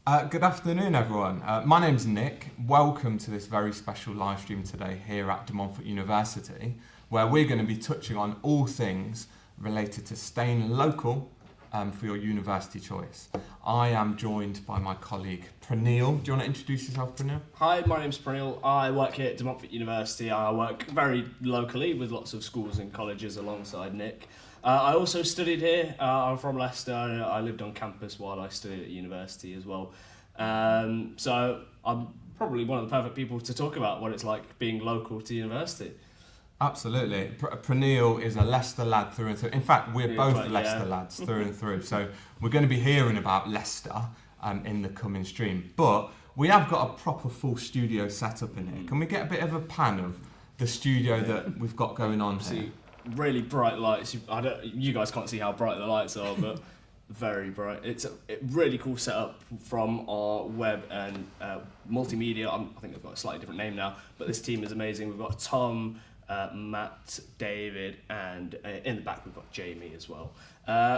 Good afternoon, everyone. My name's Nick. Welcome to this very special live stream today here at De Montfort University, where we're going to be touching on all things related to staying local for your university choice. I am joined by my colleague Praneel. Do you want to introduce yourself, Praneel? Hi, my name's Praneel. I work here at De Montfort University. I work very locally with lots of schools and colleges alongside Nick. I also studied here. I'm from Leicester. I lived on campus while I studied at university as well. So I'm probably one of the perfect people to talk about what it's like being local to university. Absolutely. Praneel is a Leicester lad through and through. In fact, we're both Leicester lads through and through. So we're going to be hearing about Leicester in the coming stream. But we have got a proper full studio set up in here. Can we get a bit of a pan of the studio that we've got going on here? Really bright lights. You guys can't see how bright the lights are, but very bright. It's a really cool setup from our web and multimedia. I think they've got a slightly different name now, but this team is amazing. We've got Tom, Matt, David, and in the back we've got Jamie as well.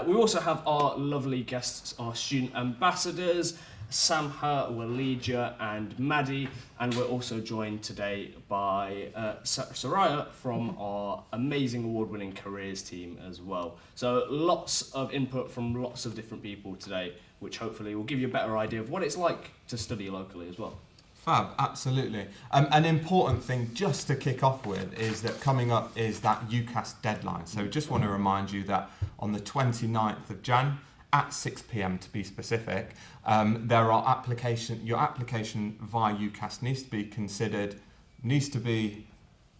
We also have our lovely guests, our student ambassadors, Samha, Walija and Maddie, and we're also joined today by Soraya from our amazing award-winning careers team as well. So lots of input from lots of different people today, which hopefully will give you a better idea of what it's like to study locally as well. Fab, absolutely. An important thing just to kick off with is that coming up is that UCAS deadline. So just want to remind you that on the 29th of Jan, at 6 p.m. to be specific, your application via UCAS needs to be considered, needs to be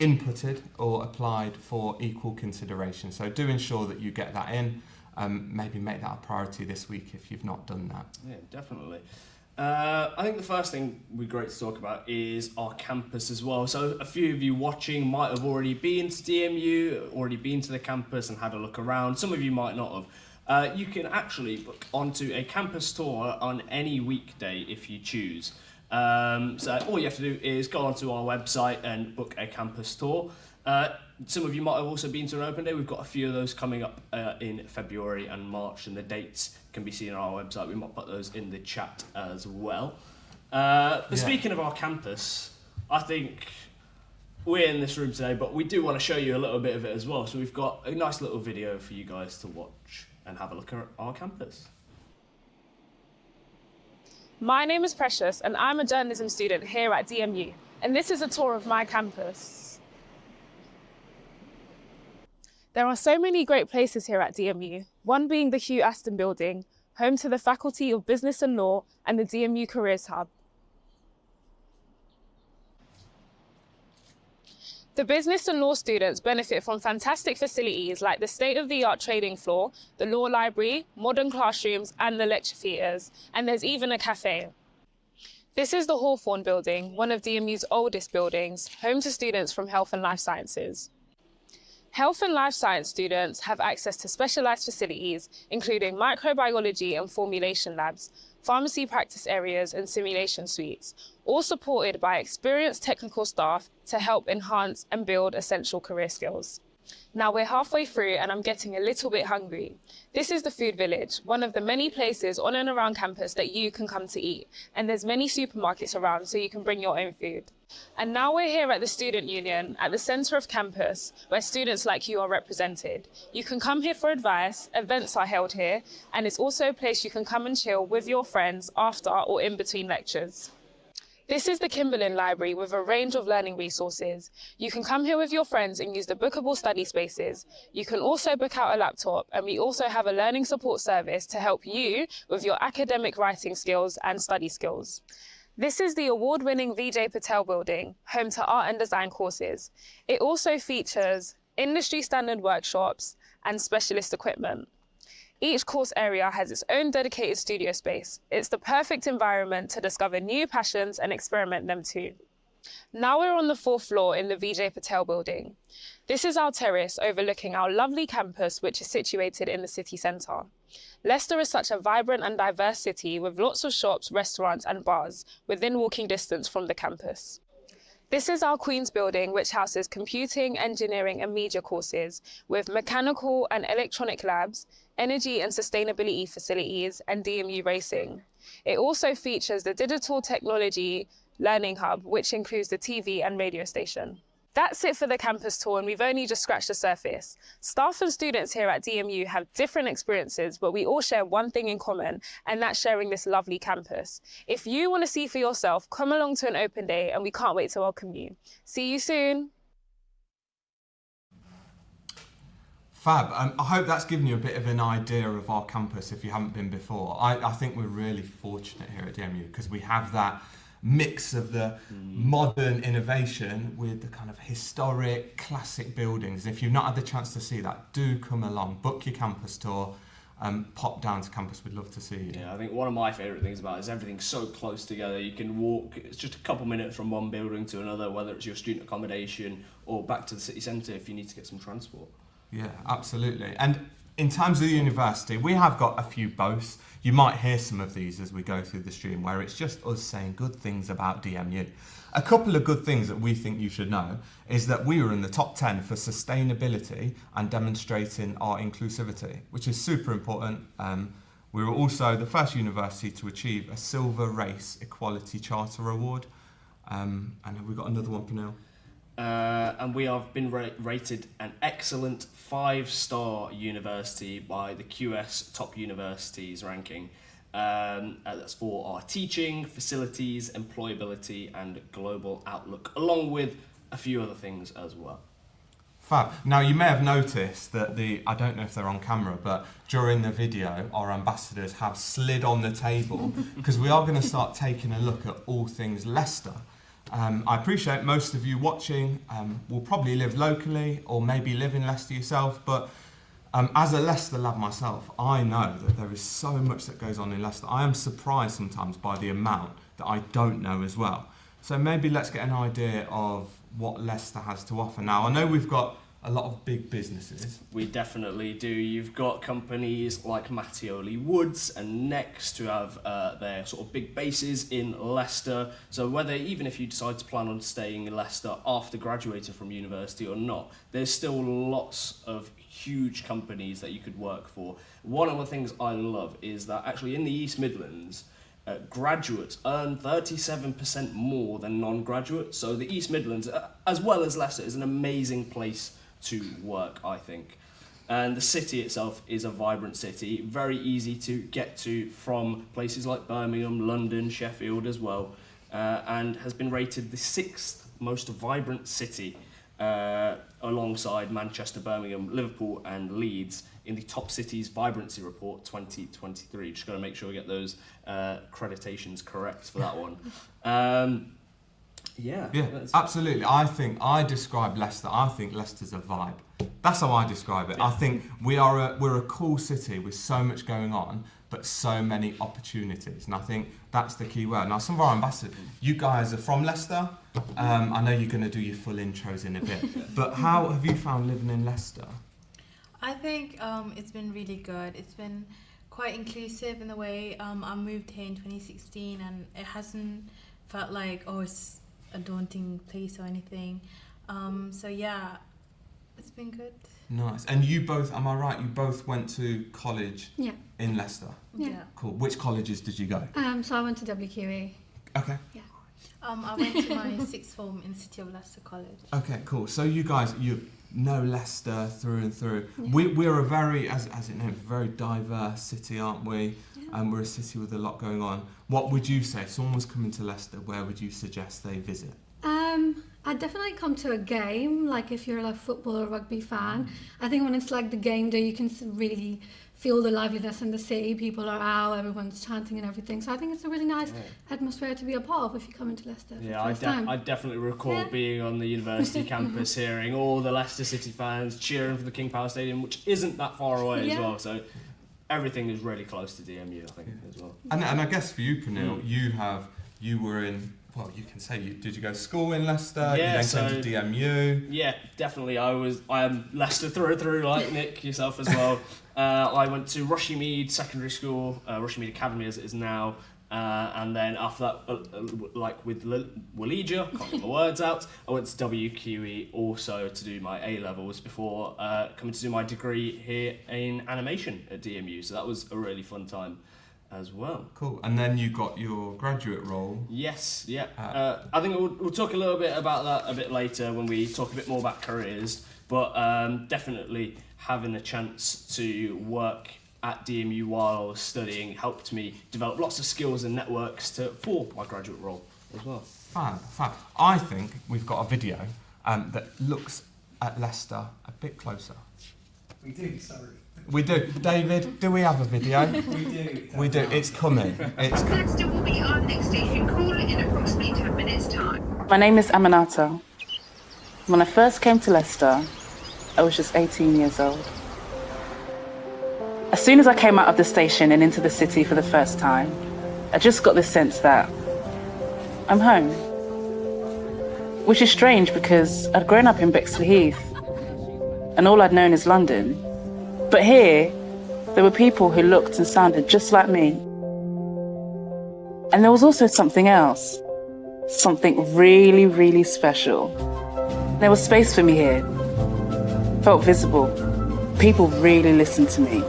inputted or applied for equal consideration. So do ensure that you get that in. Maybe make that a priority this week if you've not done that. Yeah, definitely. I think the first thing we're great to talk about is our campus as well. So a few of you watching might have already been to DMU, already been to the campus and had a look around. Some of you might not have. You can actually book onto a campus tour on any weekday if you choose. So all you have to do is go onto our website and book a campus tour. Some of you might have also been to an open day. We've got a few of those coming up in February and March, and the dates can be seen on our website. We might put those in the chat as well. Speaking of our campus, I think we're in this room today, but we do want to show you a little bit of it as well. So we've got a nice little video for you guys to watch and have a look at our campus. My name is Precious and I'm a journalism student here at DMU, and this is a tour of my campus. There are so many great places here at DMU, one being the Hugh Aston building, home to the Faculty of Business and Law and the DMU Careers Hub. The business and law students benefit from fantastic facilities like the state-of-the-art trading floor, the law library, modern classrooms, and the lecture theatres, and there's even a cafe. This is the Hawthorne building, one of DMU's oldest buildings, home to students from Health and Life Sciences. Health and life science students have access to specialised facilities, including microbiology and formulation labs, pharmacy practice areas and simulation suites, all supported by experienced technical staff to help enhance and build essential career skills. Now we're halfway through and I'm getting a little bit hungry. This is the Food Village, one of the many places on and around campus that you can come to eat, and there's many supermarkets around so you can bring your own food. And now we're here at the Student Union, at the centre of campus, where students like you are represented. You can come here for advice, events are held here, and it's also a place you can come and chill with your friends after or in between lectures. This is the Kimberlin Library with a range of learning resources. You can come here with your friends and use the bookable study spaces. You can also book out a laptop, and we also have a learning support service to help you with your academic writing skills and study skills. This is the award-winning Vijay Patel building, home to art and design courses. It also features industry standard workshops and specialist equipment. Each course area has its own dedicated studio space. It's the perfect environment to discover new passions and experiment them too. Now we're on the 4th floor in the Vijay Patel building. This is our terrace overlooking our lovely campus, which is situated in the city centre. Leicester is such a vibrant and diverse city with lots of shops, restaurants and bars within walking distance from the campus. This is our Queen's building, which houses computing, engineering and media courses with mechanical and electronic labs, energy and sustainability facilities, and DMU racing. It also features the Digital Technology Learning Hub, which includes the TV and radio station. That's it for the campus tour, and we've only just scratched the surface. Staff and students here at DMU have different experiences, but we all share one thing in common, and that's sharing this lovely campus. If you want to see for yourself, come along to an open day, and we can't wait to welcome you. See you soon. Fab. I hope that's given you a bit of an idea of our campus if you haven't been before. I think we're really fortunate here at DMU because we have that mix of the modern innovation with the kind of historic, classic buildings. If you've not had the chance to see that, do come along, book your campus tour, pop down to campus. We'd love to see you. Yeah, I think one of my favourite things about it is everything's so close together. You can walk, it's just a couple minutes from one building to another, whether it's your student accommodation or back to the city centre if you need to get some transport. Yeah, absolutely. And in terms of the university, we have got a few boasts. You might hear some of these as we go through the stream, where it's just us saying good things about DMU. A couple of good things that we think you should know is that we were in the top 10 for sustainability and demonstrating our inclusivity, which is super important. We were also the first university to achieve a Silver Race Equality Charter Award. And have we got another one, Pernille? And we have been rated an excellent 5-star university by the QS Top Universities ranking. That's for our teaching, facilities, employability, and global outlook, along with a few other things as well. Fab. Now, you may have noticed that I don't know if they're on camera, but during the video, our ambassadors have slid on the table because we are going to start taking a look at all things Leicester. I appreciate most of you watching will probably live locally or maybe live in Leicester yourself, but as a Leicester lad myself, I know that there is so much that goes on in Leicester. I am surprised sometimes by the amount that I don't know as well. So maybe let's get an idea of what Leicester has to offer. Now, I know we've got a lot of big businesses. We definitely do. You've got companies like Mattioli Woods and Next who have their sort of big bases in Leicester. So even if you decide to plan on staying in Leicester after graduating from university or not, there's still lots of huge companies that you could work for. One of the things I love is that actually in the East Midlands, graduates earn 37% more than non-graduates. So the East Midlands, as well as Leicester, is an amazing place to work, I think. And the city itself is a vibrant city, very easy to get to from places like Birmingham, London, Sheffield as well, and has been rated the 6th most vibrant city alongside Manchester, Birmingham, Liverpool and Leeds in the Top Cities Vibrancy Report 2023. Just got to make sure we get those accreditations correct for that one. Yeah, absolutely. I describe Leicester. I think Leicester's a vibe. That's how I describe it. I think we're a cool city with so much going on, but so many opportunities. And I think that's the key word. Now, some of our ambassadors, you guys are from Leicester. I know you're going to do your full intros in a bit, but how have you found living in Leicester? I think it's been really good. It's been quite inclusive in the way. I moved here in 2016, and it hasn't felt like it's a daunting place or anything. So yeah, it's been good. Nice. And you both, am I right, you both went to college in Leicester? Yeah. Cool. Which colleges did you go? So I went to WQA. Okay. Yeah. I went to my sixth form in City of Leicester College. Okay, cool. So you guys, you know Leicester through and through. Yeah. We're a very, as it knows, very diverse city, aren't we? Yeah. We're a city with a lot going on. What would you say, if someone was coming to Leicester, where would you suggest they visit? I'd definitely come to a game, like if you're a football or rugby fan. I think when it's like the game day, you can really feel the liveliness in the city. People are out, everyone's chanting and everything. So I think it's a really nice atmosphere to be a part of if you come into Leicester for the first time. I definitely recall being on the university campus, hearing all the Leicester City fans cheering for the King Power Stadium, which isn't that far away as well. So everything is really close to DMU, I think, as well. And I guess for you, Pernille, you were in. Well, you can say did you go to school in Leicester? Yeah, you then came to DMU. Yeah, definitely. I am Leicester through and through, like Nick, yourself as well. I went to Rushmead Secondary School, Rushmead Academy as it is now, and then after that, like with Walegia, can't get my words out, I went to WQE also to do my A-levels before coming to do my degree here in animation at DMU. So that was a really fun time as well. Cool. And then you got your graduate role. Yes, yeah. I think we'll talk a little bit about that a bit later when we talk a bit more about careers, but definitely having a chance to work at DMU while I was studying helped me develop lots of skills and networks for my graduate role as well. Fab. I think we've got a video that looks at Leicester a bit closer. We do, sorry. We do. David, do we have a video? We do. We do. It's coming. Leicester will be our next station. Call in approximately 10 minutes' time. My name is Aminata. When I first came to Leicester, I was just 18 years old. As soon as I came out of the station and into the city for the first time, I just got this sense that I'm home. Which is strange because I'd grown up in Bexley Heath and all I'd known is London. But here, there were people who looked and sounded just like me. And there was also something else, something really, really special. There was space for me here, felt visible. People really listened to me.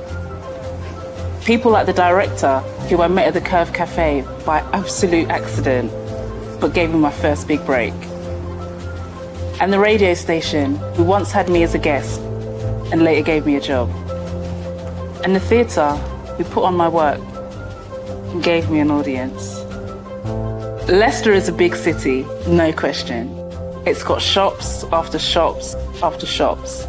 People like the director, who I met at the Curve Cafe by absolute accident, but gave me my first big break. And the radio station, who once had me as a guest and later gave me a job. And the theatre, who put on my work and gave me an audience. Leicester is a big city, no question. It's got shops after shops after shops.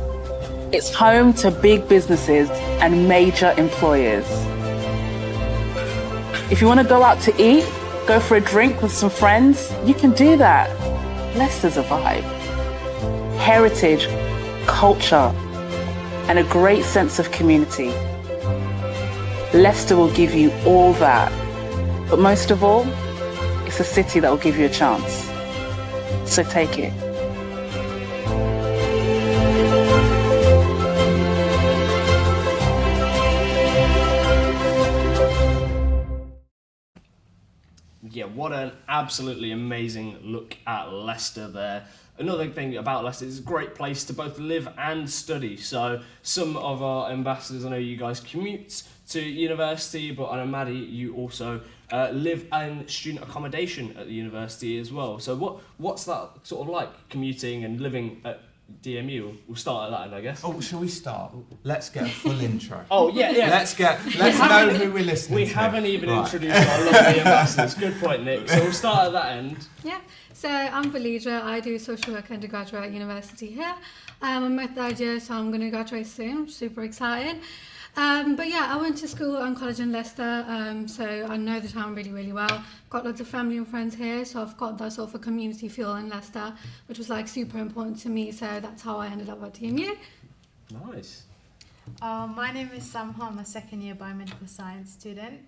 It's home to big businesses and major employers. If you want to go out to eat, go for a drink with some friends, you can do that. Leicester's a vibe. Heritage, culture, and a great sense of community. Leicester will give you all that. But most of all, it's a city that will give you a chance. So take it. Yeah, what an absolutely amazing look at Leicester there. Another thing about Leicester, it's a great place to both live and study. So some of our ambassadors, I know you guys commute to university, but I know Maddie, you also live in student accommodation at the university as well. So what's that sort of like, commuting and living at DMU? We'll start at that, I guess. Oh, shall we start? Let's get a full intro. Oh yeah. Let's know who we're listening to. We haven't even introduced our lovely ambassadors. Good point, Nick. So we'll start at that end. Yeah, so I'm Valegia. I do social work undergraduate at university here. I'm in my third year, so I'm going to graduate soon. I'm super excited. But yeah, I went to school and college in Leicester, so I know the town really, really well. Got lots of family and friends here, so I've got that sort of a community feel in Leicester, which was like super important to me, so that's how I ended up at TMU. Nice. My name is Samha. I'm a second year biomedical science student.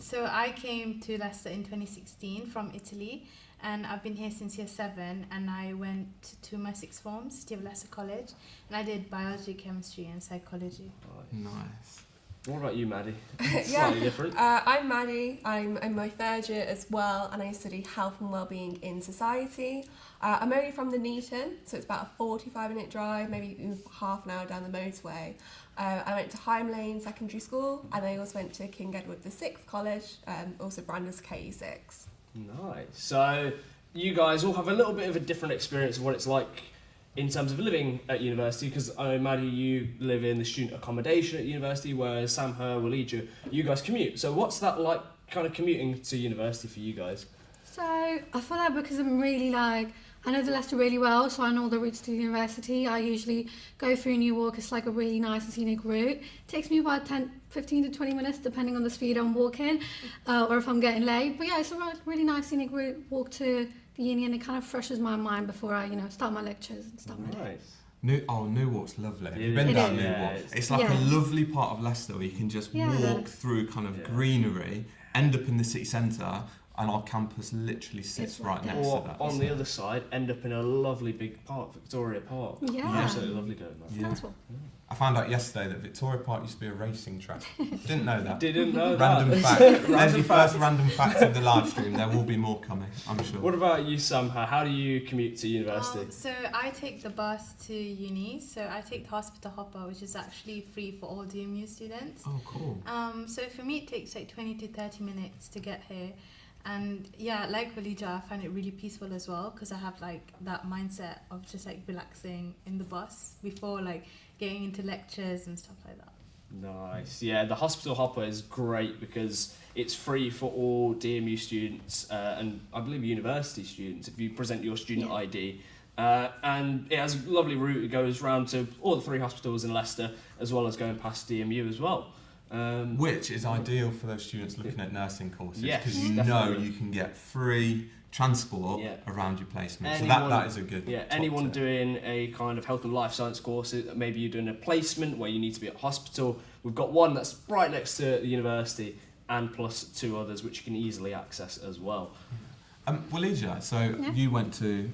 So I came to Leicester in 2016 from Italy, and I've been here since year 7, and I went to my sixth form, City of Leicester College, and I did biology, chemistry and psychology. Nice. What about you, Maddie? Yeah. Slightly different. I'm Maddie. I'm in my third year as well, and I study health and wellbeing in society. I'm only from the Neaton, so it's about a 45-minute drive, maybe even half an hour down the motorway. I went to Hime Lane Secondary School, and I also went to King Edward VI College, also branded as KE6. Nice. So you guys all have a little bit of a different experience of what it's like in terms of living at university, because I know, Maddie, you live in the student accommodation at university, whereas Sam, Walegia, you guys commute. So what's that like, kind of commuting to university for you guys? So I feel like because I'm really like, I know the Leicester really well, so I know all the routes to university. I usually go through Newark. It's like a really nice and scenic route. It takes me about 15 to 20 minutes, depending on the speed I'm walking, or if I'm getting late. But yeah, it's a really nice scenic route, walk to the uni, and it kind of freshes my mind before I, start my lectures and start my day. Nice. Newark's lovely. Have you It been is. down Yeah, Newark? it's- It's like Yeah. a lovely part of Leicester where you can just Yeah. walk through kind of Yeah. greenery, end up in the city centre. and our campus literally sits It's right right there. next Or to that. on the other side, end up in a lovely big park, Victoria Park. Yeah. Absolutely lovely going there. Yeah. Nice one. I found out yesterday that Victoria Park used to be a racing track. Didn't know that. Didn't know Random that. fact. There's Random your fact. first random fact of the live stream. There will be more coming, I'm sure. What about you, Sam? How do you commute to university? So I take the bus to uni. So I take the Hospital Hopper, which is actually free for all DMU students. Oh, cool. So for me, it takes like 20 to 30 minutes to get here. And yeah, like Walija, I find it really peaceful as well because I have like that mindset of just like relaxing in the bus before like getting into lectures and stuff like that. Nice. Yeah, the Hospital Hopper is great because it's free for all DMU students and I believe university students if you present your student Yeah. ID. And it has a lovely route. It goes round to all the 3 hospitals in Leicester as well as going past DMU as well. Which is ideal for those students looking at nursing courses Yes, because you know definitely. you can get free transport Yeah. around your placement. So Anyone- that is a good Yeah, top anyone tip. doing a kind of health and life science course, maybe you're doing a placement where you need to be at hospital. We've got one that's right next to the university and plus 2 others which you can easily access as well. Walija, so Yeah. you went to,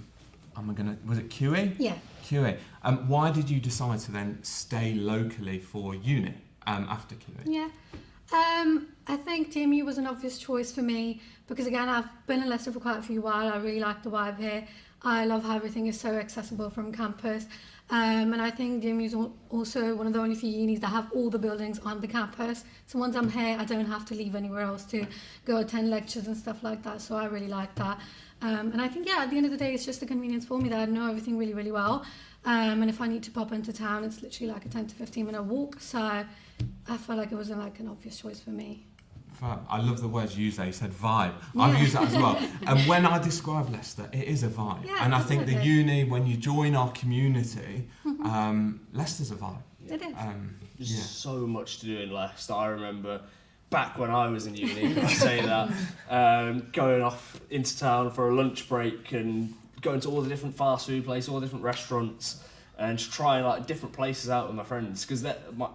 was it QA? Yeah. QA. Why did you decide to then stay locally for uni after QA? Yeah. I think DMU was an obvious choice for me because again I've been in Leicester for quite a few while. I really like the vibe here. I love how everything is so accessible from campus. And I think DMU is also one of the only few unis that have all the buildings on the campus. So once I'm here, I don't have to leave anywhere else to go attend lectures and stuff like that. So I really like that. And I think, yeah, at the end of the day, it's just a convenience for me that I know everything really, really well. And if I need to pop into town, it's literally like a 10 to 15 minute walk. So I felt like it was like an obvious choice for me. I love the words you used there. You said vibe. Yeah. I've used that as well. And when I describe Leicester, it is a vibe. Yeah, and I think the definitely. uni, when you join our community, Leicester's a vibe. It is. There's Yeah. so much to do in Leicester. I remember back when I was in uni, I say that, going off into town for a lunch break and going to all the different fast food places, all the different restaurants, and just trying like different places out with my friends because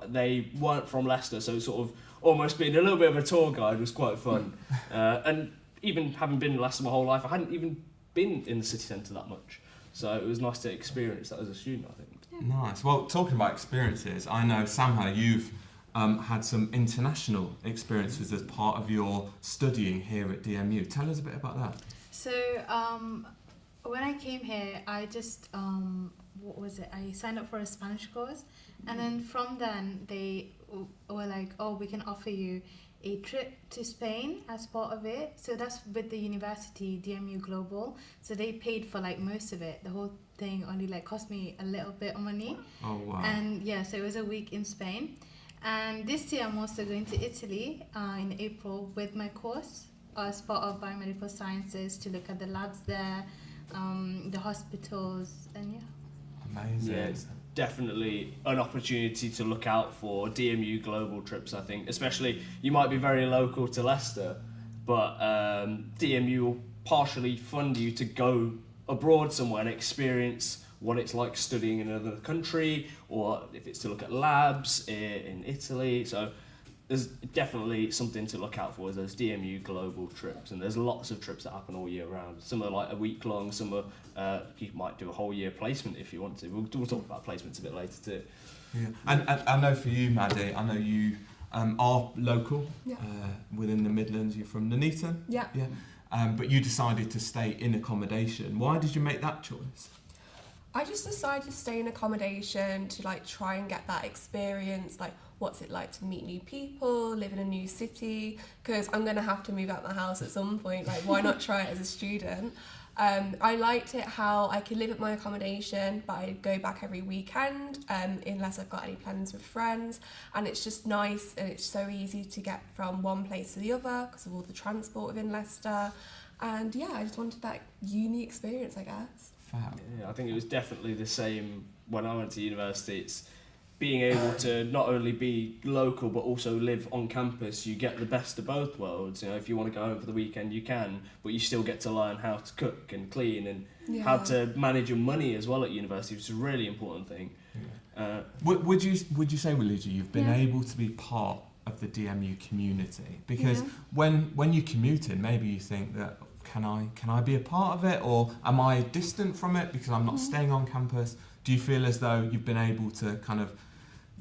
they weren't from Leicester, so sort of almost being a little bit of a tour guide was quite fun. And even having been in Leicester my whole life, I hadn't even been in the city centre that much, so it was nice to experience that as a student, I think. Nice. Well, talking about experiences, I know, Samha, you've had some international experiences as part of your studying here at DMU. Tell us a bit about that. So when I came here, I just I signed up for a Spanish course, and then from then they were like, oh, we can offer you a trip to Spain as part of it. So that's with the university, DMU Global. So they paid for like most of it. The whole thing only like cost me a little bit of money. Oh, wow. And yeah, so it was a week in Spain. And this year I'm also going to Italy in April with my course as part of biomedical sciences to look at the labs there, the hospitals, and yeah. Amazing. Yeah, it's definitely an opportunity to look out for DMU global trips, I think. Especially, you might be very local to Leicester, but DMU will partially fund you to go abroad somewhere and experience what it's like studying in another country, or if it's to look at labs in Italy. So there's definitely something to look out for as those DMU global trips, and there's lots of trips that happen all year round. Some are like a week long, some are you might do a whole year placement if you want to. We'll talk about placements a bit later too. Yeah. And I know for you, Maddie, I know you are local within the Midlands. You're from Nuneaton. Yeah. Yeah. But you decided to stay in accommodation. Why did you make that choice? I just decided to stay in accommodation to like try and get that experience, like what's it like to meet new people, live in a new city, because I'm going to have to move out the house at some point, like why not try it as a student? I liked it how I could live at my accommodation, but I go back every weekend unless I've got any plans with friends, and it's just nice and it's so easy to get from one place to the other because of all the transport within Leicester. And yeah, I just wanted that uni experience, I guess. Fab. Yeah, I think it was definitely the same when I went to university. It's being able to not only be local but also live on campus. You get the best of both worlds. You know, if you want to go home for the weekend, you can, but you still get to learn how to cook and clean and how to manage your money as well at university, which is a really important thing. Would you say, Walija, you've been able to be part of of the DMU community? Because when you commute in, maybe you think that, can I be a part of it, or am I distant from it because I'm not staying on campus? Do you feel as though you've been able to kind of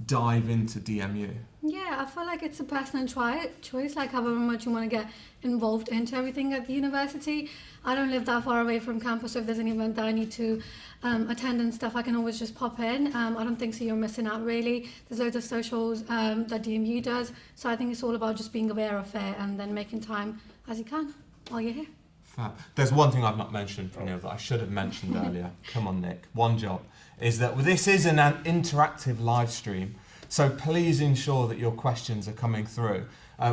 dive into DMU? Yeah, I feel like it's a personal choice, like however much you want to get involved into everything at the university. I don't live that far away from campus, so if there's an event that I need to attend and stuff, I can always just pop in. I don't think so you're missing out really. There's loads of socials that DMU does, so I think it's all about just being aware of it and then making time as you can while you're here. Fab. There's one thing I've not mentioned, Pranil, that I should have mentioned earlier. Come on, Nick. One job is that this is an interactive live stream, so please ensure that your questions are coming through.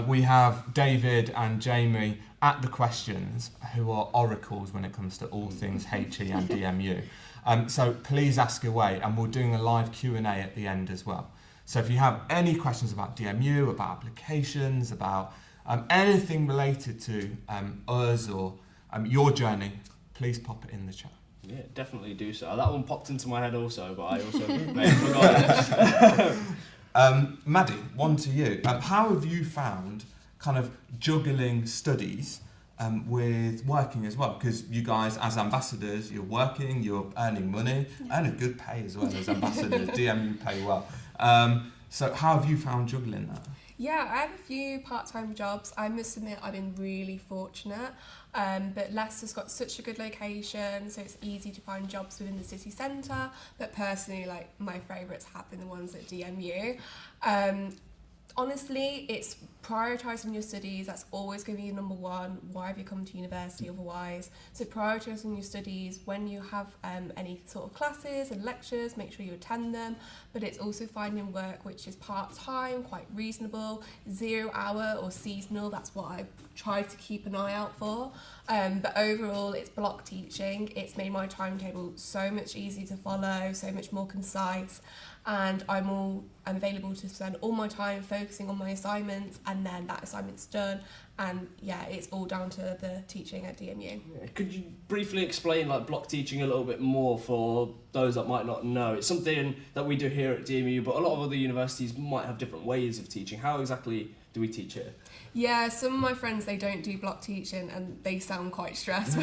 We have David and Jamie at the questions, who are oracles when it comes to all things HE and DMU. So please ask away, and we're doing a live Q&A at the end as well. So if you have any questions about DMU, about applications, about anything related to us or your journey, please pop it in the chat. Yeah, definitely do so. That one popped into my head also, but I also forgot it. Maddie, one to you. How have you found kind of juggling studies with working as well? Because you guys, as ambassadors, you're working, you're earning money, earn a good pay as well as ambassadors. DMU pay well. So how have you found juggling that? Yeah, I have a few part-time jobs. I must admit I've been really fortunate, but Leicester's got such a good location, so it's easy to find jobs within the city centre. But personally, like, my favourites have been the ones at DMU. Honestly, it's prioritising your studies. That's always going to be number one. Why have you come to university otherwise? So prioritising your studies. When you have any sort of classes and lectures, make sure you attend them. But it's also finding work which is part-time, quite reasonable, 0 hour or seasonal. That's what I try to keep an eye out for. But overall, it's block teaching. It's made my timetable so much easier to follow, so much more concise. And I'm available to spend all my time focusing on my assignments, and then that assignment's done. And yeah, it's all down to the teaching at DMU. Yeah. Could you briefly explain like block teaching a little bit more for those that might not know? It's something that we do here at DMU, but a lot of other universities might have different ways of teaching. How exactly do we teach here? Yeah, some of my friends, they don't do block teaching and they sound quite stressed.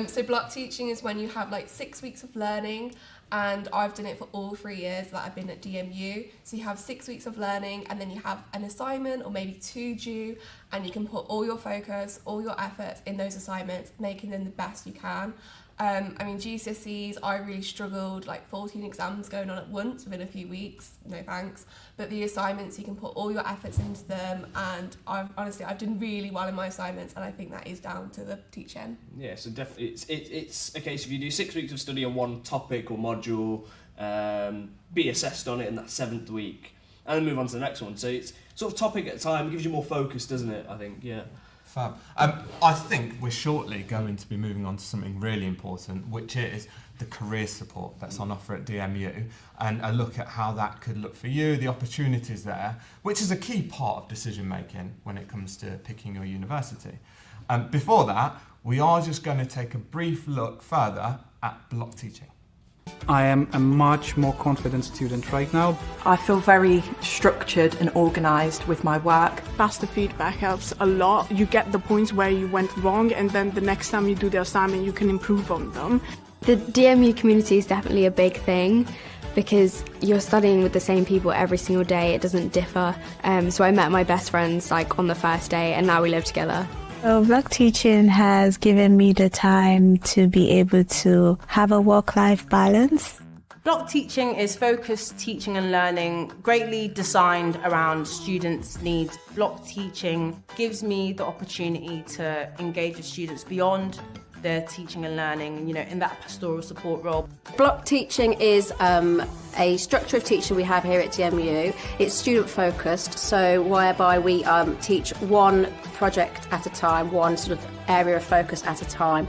So block teaching is when you have like 6 weeks of learning, and I've done it for all 3 years that I've been at DMU. So you have 6 weeks of learning, and then you have an assignment or maybe 2 due, and you can put all your focus, all your efforts in those assignments, making them the best you can. I mean, GCSEs, I really struggled, like 14 exams going on at once within a few weeks, no thanks. But the assignments, you can put all your efforts into them, and I've done really well in my assignments, and I think that is down to the teaching. Yeah, so definitely it's a case if you do 6 weeks of study on one topic or module, be assessed on it in that 7th week, and then move on to the next one. So it's sort of topic at a time, it gives you more focus, doesn't it, I think, yeah. Fab. I think we're shortly going to be moving on to something really important, which is the career support that's on offer at DMU, and a look at how that could look for you, the opportunities there, which is a key part of decision making when it comes to picking your university. Before that, we are just going to take a brief look further at block teaching. I am a much more confident student right now. I feel very structured and organised with my work. Faster feedback helps a lot. You get the points where you went wrong, and then the next time you do the assignment you can improve on them. The DMU community is definitely a big thing because you're studying with the same people every single day. It doesn't differ. So I met my best friends like on the first day, and now we live together. So block teaching has given me the time to be able to have a work-life balance. Block teaching is focused teaching and learning, greatly designed around students' needs. Block teaching gives me the opportunity to engage with students beyond their teaching and learning, you know, in that pastoral support role. Block teaching is a structure of teaching we have here at DMU. It's student focused, so whereby we teach one project at a time, one sort of area of focus at a time.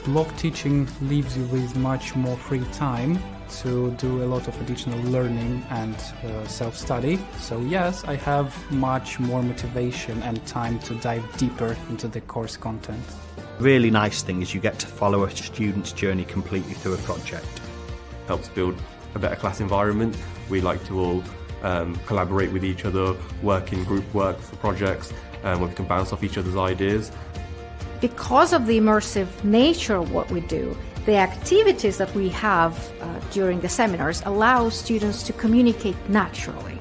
Block teaching leaves you with much more free time to do a lot of additional learning and self-study. So yes, I have much more motivation and time to dive deeper into the course content. Really nice thing is you get to follow a student's journey completely through a project. Helps build a better class environment. We like to all collaborate with each other, work in group work for projects, where we can bounce off each other's ideas. Because of the immersive nature of what we do, the activities that we have during the seminars allow students to communicate naturally.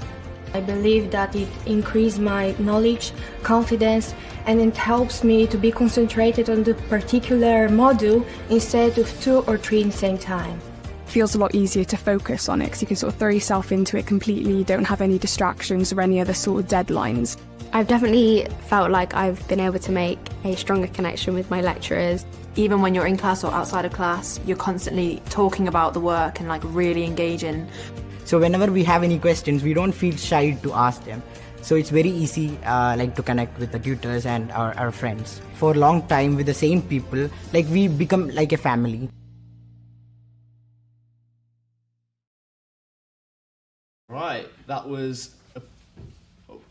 I believe that it increases my knowledge, confidence, and it helps me to be concentrated on the particular module instead of 2 or 3 in the same time. Feels a lot easier to focus on it because you can sort of throw yourself into it completely, you don't have any distractions or any other sort of deadlines. I've definitely felt like I've been able to make a stronger connection with my lecturers. Even when you're in class or outside of class, you're constantly talking about the work and like really engaging. So whenever we have any questions, we don't feel shy to ask them. So it's very easy to connect with the tutors and our friends. For a long time with the same people, like we become like a family. Right, that was.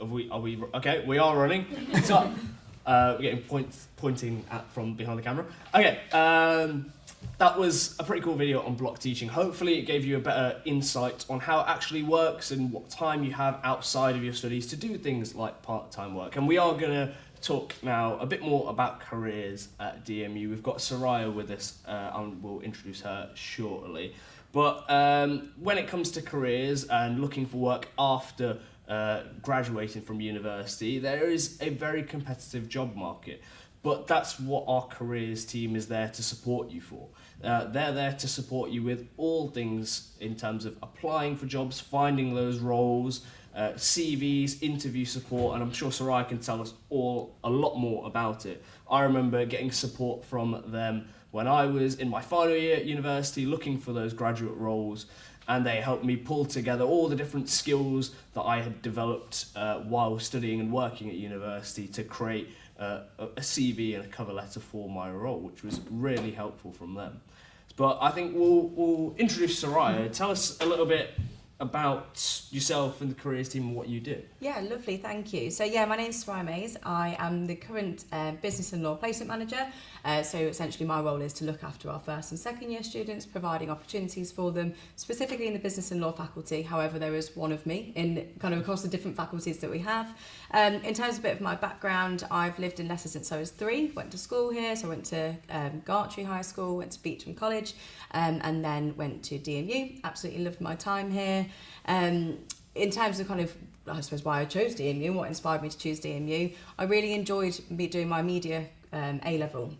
Are we okay? We are running. So, we're getting pointing at from behind the camera. Okay, that was a pretty cool video on block teaching. Hopefully, it gave you a better insight on how it actually works and what time you have outside of your studies to do things like part-time work. And we are going to talk now a bit more about careers at DMU. We've got Soraya with us, and we'll introduce her shortly. But when it comes to careers and looking for work after graduating from university, there is a very competitive job market. But that's what our careers team is there to support you for. They're there to support you with all things in terms of applying for jobs, finding those roles, CVs, interview support, and I'm sure Soraya can tell us a lot more about it. I remember getting support from them when I was in my final year at university looking for those graduate roles, and they helped me pull together all the different skills that I had developed while studying and working at university to create a CV and a cover letter for my role, which was really helpful from them. But I think we'll introduce Soraya. Tell us a little bit about yourself and the careers team and what you do. Yeah, lovely, thank you. So yeah, my name's Soraya Mays. I am the current Business and Law Placement Manager. So essentially my role is to look after our first and second year students, providing opportunities for them, specifically in the Business and Law faculty. However, there is one of me in kind of across the different faculties that we have. In terms of a bit of my background, I've lived in Leicester since I was 3, went to school here, so I went to Gartree High School, went to Beecham College, and then went to DMU. Absolutely loved my time here. In terms of kind of, I suppose, why I chose DMU, what inspired me to choose DMU, I really enjoyed doing my media A-level.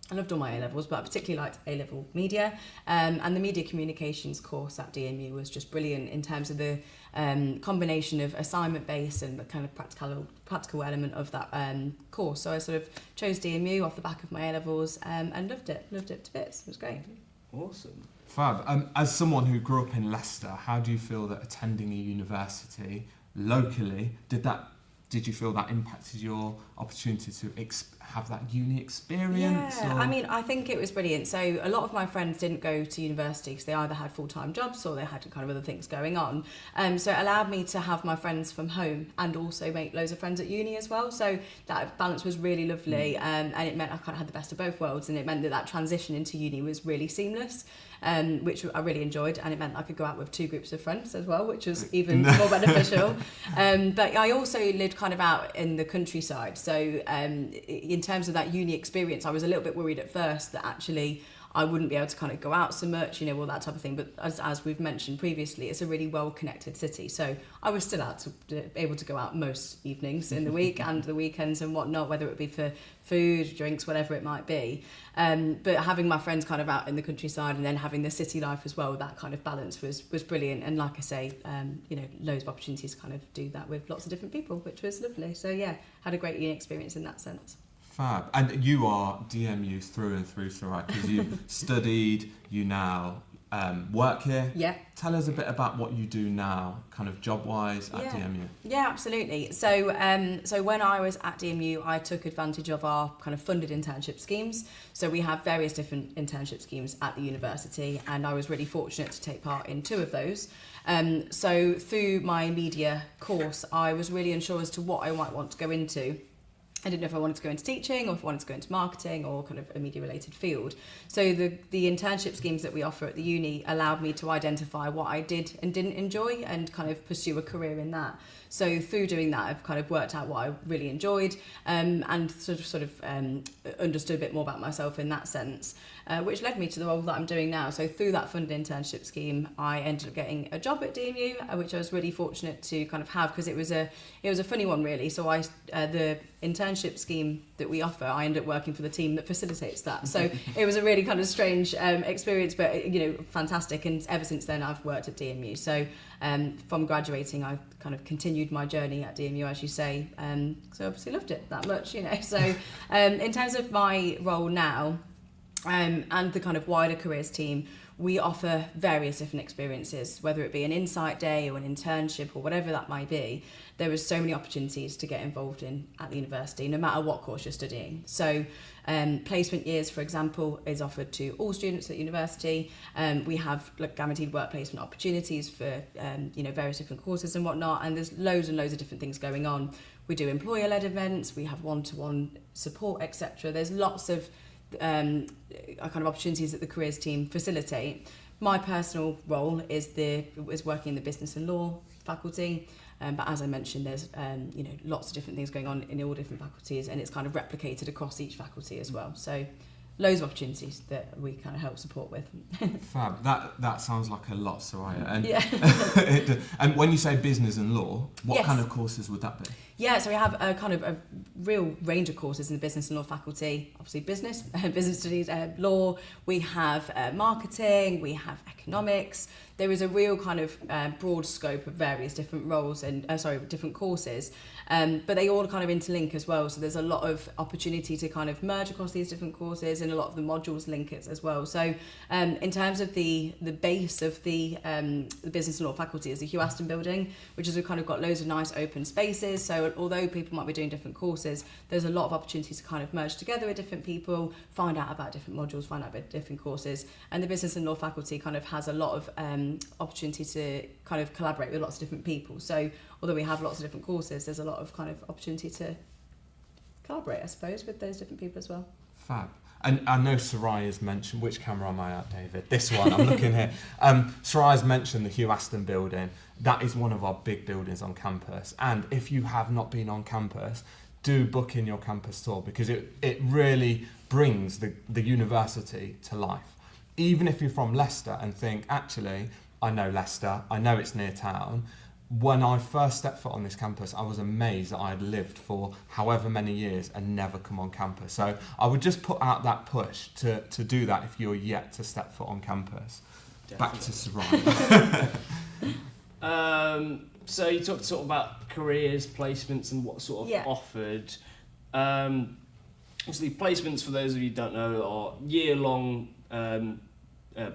I loved all my A-levels, but I particularly liked A-level media, and the media communications course at DMU was just brilliant in terms of the combination of assignment-based and the kind of practical element of that course. So I sort of chose DMU off the back of my A-levels and loved it to bits. It was great. Awesome. Fab. As someone who grew up in Leicester, how do you feel that attending a university locally, did you feel that impacted your opportunity to have that uni experience? Yeah, I mean, I think it was brilliant. So a lot of my friends didn't go to university because they either had full-time jobs or they had kind of other things going on. So it allowed me to have my friends from home and also make loads of friends at uni as well. So that balance was really lovely, and it meant I kind of had the best of both worlds, and it meant that transition into uni was really seamless. Which I really enjoyed, and it meant I could go out with 2 groups of friends as well, which was even more beneficial. But I also lived kind of out in the countryside, so in terms of that uni experience, I was a little bit worried at first that actually I wouldn't be able to kind of go out so much, all that type of thing. But as we've mentioned previously, it's a really well-connected city. So I was still able to go out most evenings in the week and the weekends and whatnot, whether it be for food, drinks, whatever it might be. But having my friends kind of out in the countryside and then having the city life as well, that kind of balance was brilliant. And like I say, loads of opportunities to kind of do that with lots of different people, which was lovely. So yeah, had a great uni experience in that sense. Fab. And you are DMU through and through, right? Because you've studied, you now work here. Yeah. Tell us a bit about what you do now, kind of job-wise at DMU. Yeah, absolutely. So when I was at DMU, I took advantage of our kind of funded internship schemes. So we have various different internship schemes at the university, and I was really fortunate to take part in 2 of those. So through my media course, I was really unsure as to what I might want to go into. I didn't know if I wanted to go into teaching or if I wanted to go into marketing or kind of a media related field. So the internship schemes that we offer at the uni allowed me to identify what I did and didn't enjoy and kind of pursue a career in that. So through doing that, I've kind of worked out what I really enjoyed and sort of understood a bit more about myself in that sense, which led me to the role that I'm doing now. So through that funded internship scheme, I ended up getting a job at DMU, which I was really fortunate to kind of have because it was a funny one really. So the internship scheme that we offer, I ended up working for the team that facilitates that. So it was a really kind of strange experience, but you know, fantastic. And ever since then, I've worked at DMU. So from graduating, I kind of continued my journey at DMU, as you say. So obviously loved it that much, you know. So in terms of my role now and the kind of wider careers team, we offer various different experiences, whether it be an insight day or an internship or whatever that might be. There is so many opportunities to get involved in at the university, no matter what course you're studying. So placement years, for example, is offered to all students at university. We have guaranteed work placement opportunities for you know, various different courses and whatnot, and there's loads and loads of different things going on. We do employer-led events, we have one-to-one support, etc. There's lots of kind of opportunities that the careers team facilitate. My personal role is working in the business and law faculty, but as I mentioned, there's you know, lots of different things going on in all different faculties, and it's kind of replicated across each faculty as well. So loads of opportunities that we kind of help support with. Fab. That sounds like a lot, Soraya. And, yeah. And when you say business and law, what Yes. kind of courses would that be? Yeah, so we have a kind of a real range of courses in the business and law faculty. Obviously business studies, law, we have marketing, we have economics. There is a real kind of broad scope of various different roles and different courses, but they all kind of interlink as well. So there's a lot of opportunity to kind of merge across these different courses, and a lot of the modules link it as well. So in terms of the base of the business and law faculty is the Hugh Aston building, which has kind of got loads of nice open spaces. So although people might be doing different courses, there's a lot of opportunities to kind of merge together with different people, find out about different modules, find out about different courses. And the business and law faculty kind of has a lot of opportunity to kind of collaborate with lots of different people. So although we have lots of different courses, there's a lot of kind of opportunity to collaborate, I suppose, with those different people as well. Fab. And I know Soraya's mentioned, which camera am I at, David? This one, I'm looking here. Soraya's mentioned the Hugh Aston building. That is one of our big buildings on campus. And if you have not been on campus, do book in your campus tour, because it really brings the university to life. Even if you're from Leicester and think, actually, I know Leicester, I know it's near town. When I first stepped foot on this campus, I was amazed that I had lived for however many years and never come on campus. So I would just put out that push to do that if you're yet to step foot on campus. Definitely. Back to Soraya. So you talked sort of about careers, placements, and what sort of offered. Obviously, placements, for those of you who don't know, are year-long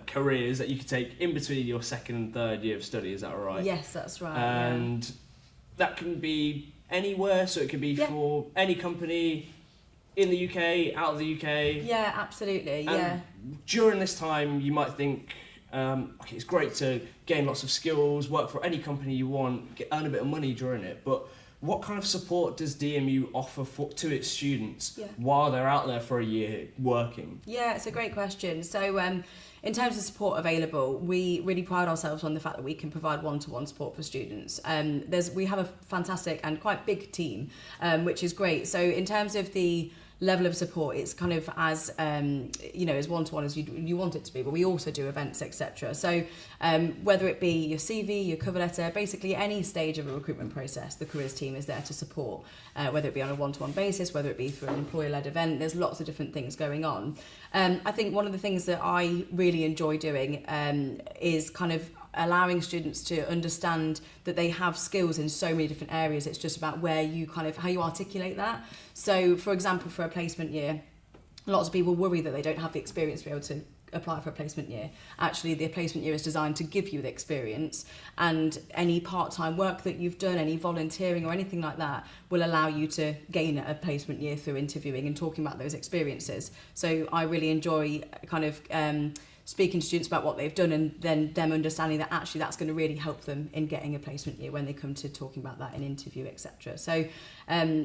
careers that you can take in between your second and third year of study. Is that right? Yes, that's right. And that can be anywhere, so it can be for any company in the UK, out of the UK. Yeah, absolutely. And during this time, you might think, okay, it's great to gain lots of skills, work for any company you want, earn a bit of money during it, but what kind of support does DMU offer to its students while they're out there for a year working? Yeah, it's a great question. So in terms of support available, we really pride ourselves on the fact that we can provide one-to-one support for students. We have a fantastic and quite big team, which is great. So in terms of the level of support, it's kind of as as one-to-one as you want it to be, but we also do events, etc. So whether it be your CV, your cover letter, basically any stage of a recruitment process, the careers team is there to support, whether it be on a one-to-one basis, whether it be through an employer-led event. There's lots of different things going on. I think one of the things that I really enjoy doing is kind of allowing students to understand that they have skills in so many different areas. It's just about where you how you articulate that. So for example, for a placement year, lots of people worry that they don't have the experience to be able to apply for a placement year. Actually, the placement year is designed to give you the experience, and any part-time work that you've done, any volunteering or anything like that, will allow you to gain a placement year through interviewing and talking about those experiences. So I really enjoy kind of speaking to students about what they've done, and then them understanding that actually that's going to really help them in getting a placement year when they come to talking about that in interview, etc. So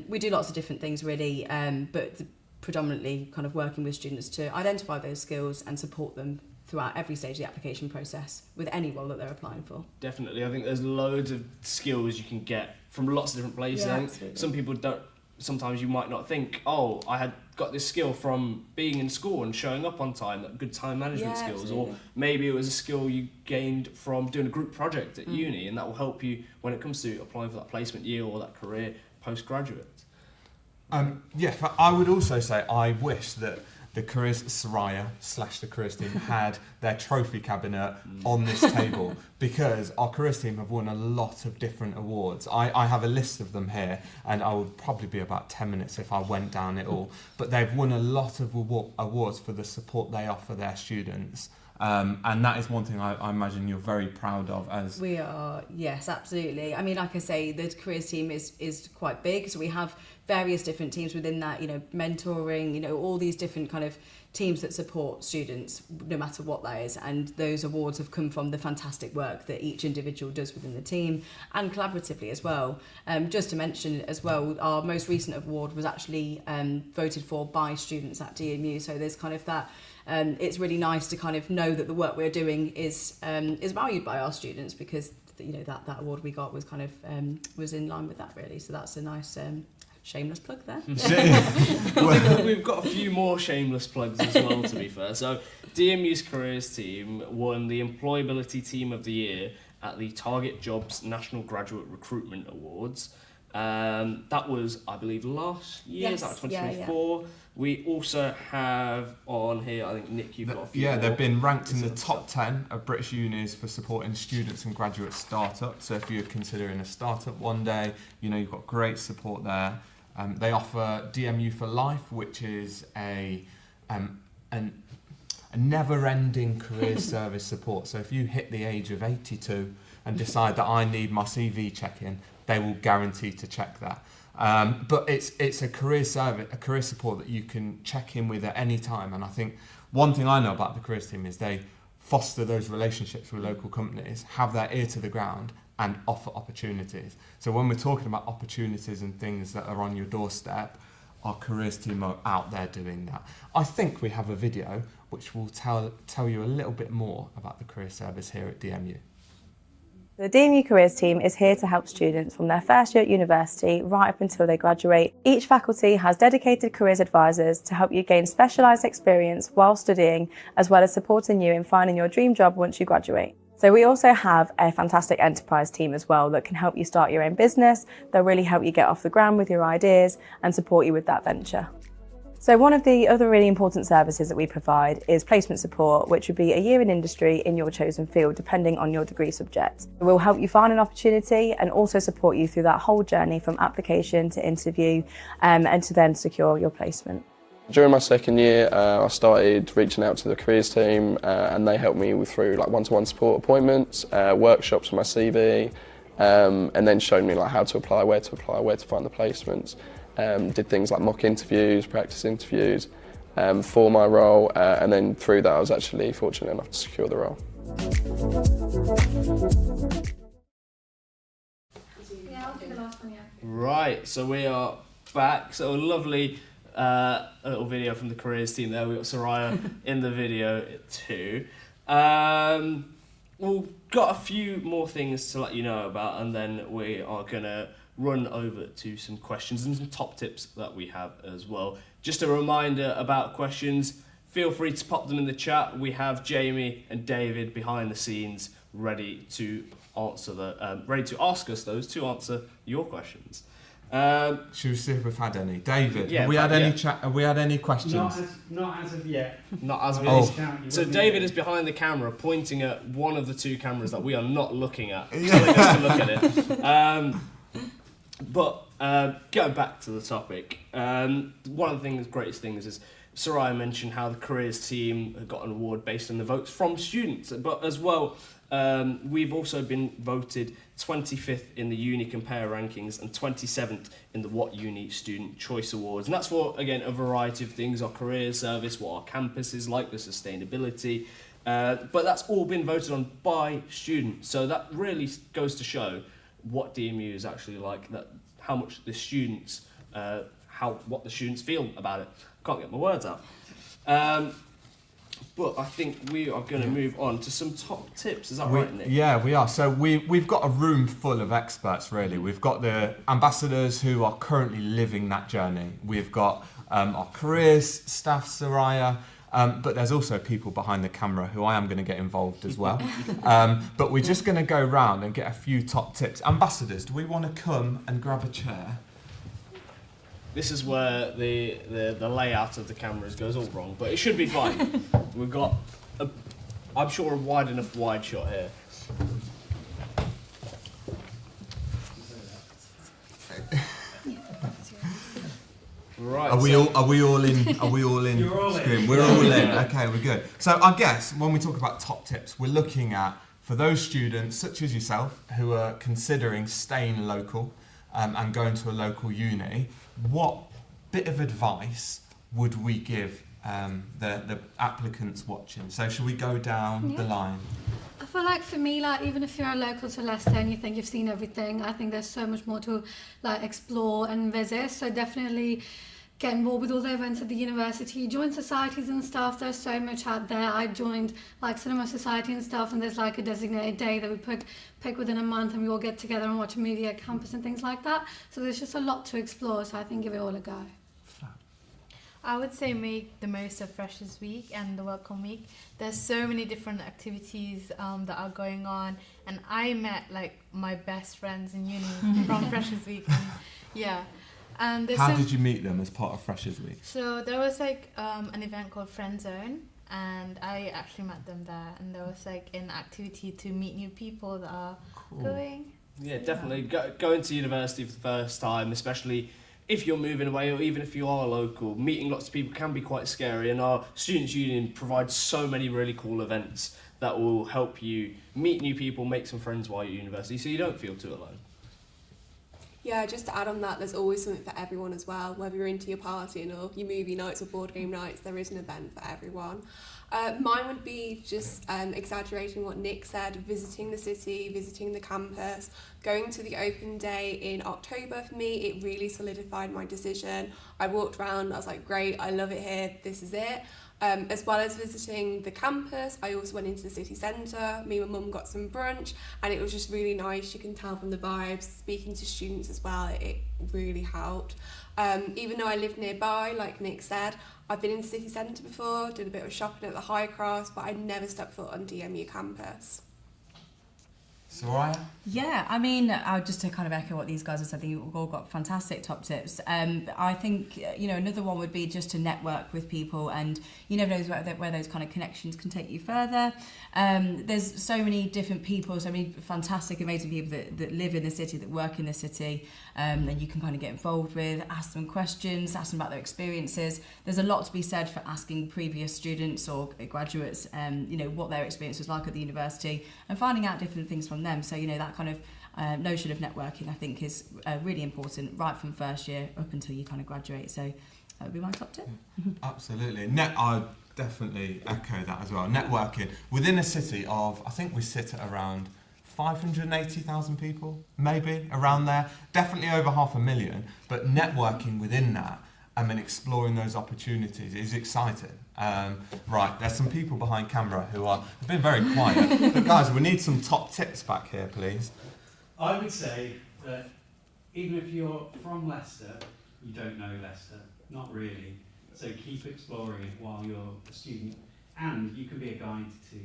we do lots of different things really, but predominantly kind of working with students to identify those skills and support them throughout every stage of the application process with any role that they're applying for. Definitely. I think there's loads of skills you can get from lots of different places. Yeah, I think absolutely. some people don't, sometimes you might not think, oh, I had got this skill from being in school and showing up on time, good time management Yeah, skills, absolutely. or maybe it was a skill you gained from doing a group project at uni, and that will help you when it comes to applying for that placement year or that career postgraduate. Yeah, but I would also say I wish that the careers Soraya / the careers team had their trophy cabinet on this table, because our careers team have won a lot of different awards. I have a list of them here, and I would probably be about 10 minutes if I went down it all. But they've won a lot of awards for the support they offer their students. And that is one thing I imagine you're very proud of as... We are, yes, absolutely. I mean, like I say, the careers team is quite big, so we have various different teams within that, you know, mentoring, you know, all these different kind of teams that support students, no matter what that is. And those awards have come from the fantastic work that each individual does within the team and collaboratively as well. Just to mention as well, our most recent award was actually voted for by students at DMU. So there's kind of that, it's really nice to kind of know that the work we're doing is valued by our students, because, you know, that award we got was kind of, was in line with that really. So that's a nice, shameless plug there. We've got a few more shameless plugs as well, to be fair. So DMU's careers team won the Employability Team of the Year at the Target Jobs National Graduate Recruitment Awards. That was, I believe, last year, Yes, that was 2024. Yeah. We also have on here, I think, Nick, you've got a few more. they've been ranked in the top 10 of British unis for supporting students and graduate startups. So if you're considering a startup one day, you know, you've got great support there. They offer DMU for Life, which is a never-ending career service support. So if you hit the age of 82 and decide that I need my CV check-in, they will guarantee to check that. But it's a career service, a career support that you can check in with at any time. And I think one thing I know about the careers team is they foster those relationships with local companies, have their ear to the ground, and offer opportunities. So when we're talking about opportunities and things that are on your doorstep, our careers team are out there doing that. I think we have a video which will tell you a little bit more about the career service here at DMU. The DMU Careers team is here to help students from their first year at university right up until they graduate. Each faculty has dedicated careers advisors to help you gain specialised experience while studying, as well as supporting you in finding your dream job once you graduate. So we also have a fantastic enterprise team as well that can help you start your own business. They'll really help you get off the ground with your ideas and support you with that venture. So one of the other really important services that we provide is placement support, which would be a year in industry in your chosen field, depending on your degree subject. We'll help you find an opportunity and also support you through that whole journey from application to interview and to then secure your placement. During my second year, I started reaching out to the careers team and they helped me through like one-to-one support appointments, workshops with my CV, and then showed me like how to apply, where to find the placements. Did things like mock interviews, practice interviews for my role, and then through that I was actually fortunate enough to secure the role. Yeah, I'll do the last one, yeah. Right, so we are back. So a lovely a little video from the careers team there. We've got Soraya in the video too. We've got a few more things to let you know about, and then we are going to run over to some questions and some top tips that we have as well. Just a reminder about questions, feel free to pop them in the chat. We have Jamie and David behind the scenes ready to ask us those to answer your questions. Should we see if we've had any? David, Yeah, have we had any questions? Not as of yet. Not as of Oh. yet. So David is behind the camera pointing at one of the two cameras that we are not looking at. Telling us to look at it. But going back to the topic, one of the greatest things is Soraya mentioned how the careers team got an award based on the votes from students, but as well, we've also been voted 25th in the Uni Compare rankings and 27th in the What Uni Student Choice Awards. And that's for, again, a variety of things, our career service, what our campus is like, the sustainability, But that's all been voted on by students, so that really goes to show what DMU is actually like, that how much the students, what the students feel about it. Can't get my words out. But I think we are going to move on to some top tips. Is that right, Nick? Yeah, we are. So we've got a room full of experts, really. We've got the ambassadors who are currently living that journey. We've got our careers staff, Soraya, but there's also people behind the camera who I am going to get involved as well. But we're just going to go round and get a few top tips. Ambassadors, do we want to come and grab a chair? This is where the layout of the cameras goes all wrong, but it should be fine. We've got, I'm sure, a wide enough wide shot here. Right. Are we all in? Are we all in? You're all screen? in. We're all in. Okay, we're good. So I guess when we talk about top tips, we're looking at, for those students such as yourself who are considering staying local and going to a local uni, what bit of advice would we give the applicants watching? So should we go down the line? I feel like for me, like even if you're local to Leicester and you think you've seen everything, I think there's so much more to like explore and visit. So definitely get involved with all the events at the university, join societies and stuff. There's so much out there. I joined like Cinema Society and stuff, and there's like a designated day that we pick within a month, and we all get together and watch a movie at campus and things like that. So there's just a lot to explore, so I think give it all a go. I would say make the most of Freshers Week and the Welcome Week. There's so many different activities that are going on, and I met like my best friends in uni from Freshers Week. And, yeah. And How did you meet them as part of Freshers Week? So there was like an event called Friend Zone, and I actually met them there, and there was like an activity to meet new people that are going. Yeah, definitely. Going to university for the first time, especially if you're moving away or even if you are local, meeting lots of people can be quite scary, and our Students' Union provides so many really cool events that will help you meet new people, make some friends while you're at university, so you don't feel too alone. Yeah, just to add on that, there's always something for everyone as well. Whether you're into your partying or your movie nights or board game nights, there is an event for everyone. Mine would be just exaggerating what Nick said, visiting the city, visiting the campus, going to the open day in October. For me, it really solidified my decision. I walked around, I was like, great, I love it here, this is it. As well as visiting the campus, I also went into the city centre. Me and my mum got some brunch, and it was just really nice. You can tell from the vibes, speaking to students as well, it really helped. Even though I live nearby, like Nick said, I've been in the city centre before, did a bit of shopping at the High Cross, but I never stepped foot on DMU campus. Soraya? Yeah, I mean, just to kind of echo what these guys have said, you've all got fantastic top tips. I think, another one would be just to network with people, and you never know where those kind of connections can take you further. There's so many different people, so many fantastic, amazing people that live in the city, that work in the city, that you can kind of get involved with, ask them questions, ask them about their experiences. There's a lot to be said for asking previous students or graduates, what their experience was like at the university, and finding out different things from them. So, that kind of notion of networking, I think, is really important right from first year up until you kind of graduate. So that would be my top tip. Absolutely. I definitely echo that as well. Networking within a city of, I think we sit at around 580,000 people, maybe around there. Definitely over 500,000. But networking within that and then exploring those opportunities is exciting. Right, there's some people behind camera who have been very quiet. But guys, we need some top tips back here, please. I would say that even if you're from Leicester, you don't know Leicester. Not really. So keep exploring it while you're a student, and you can be a guide to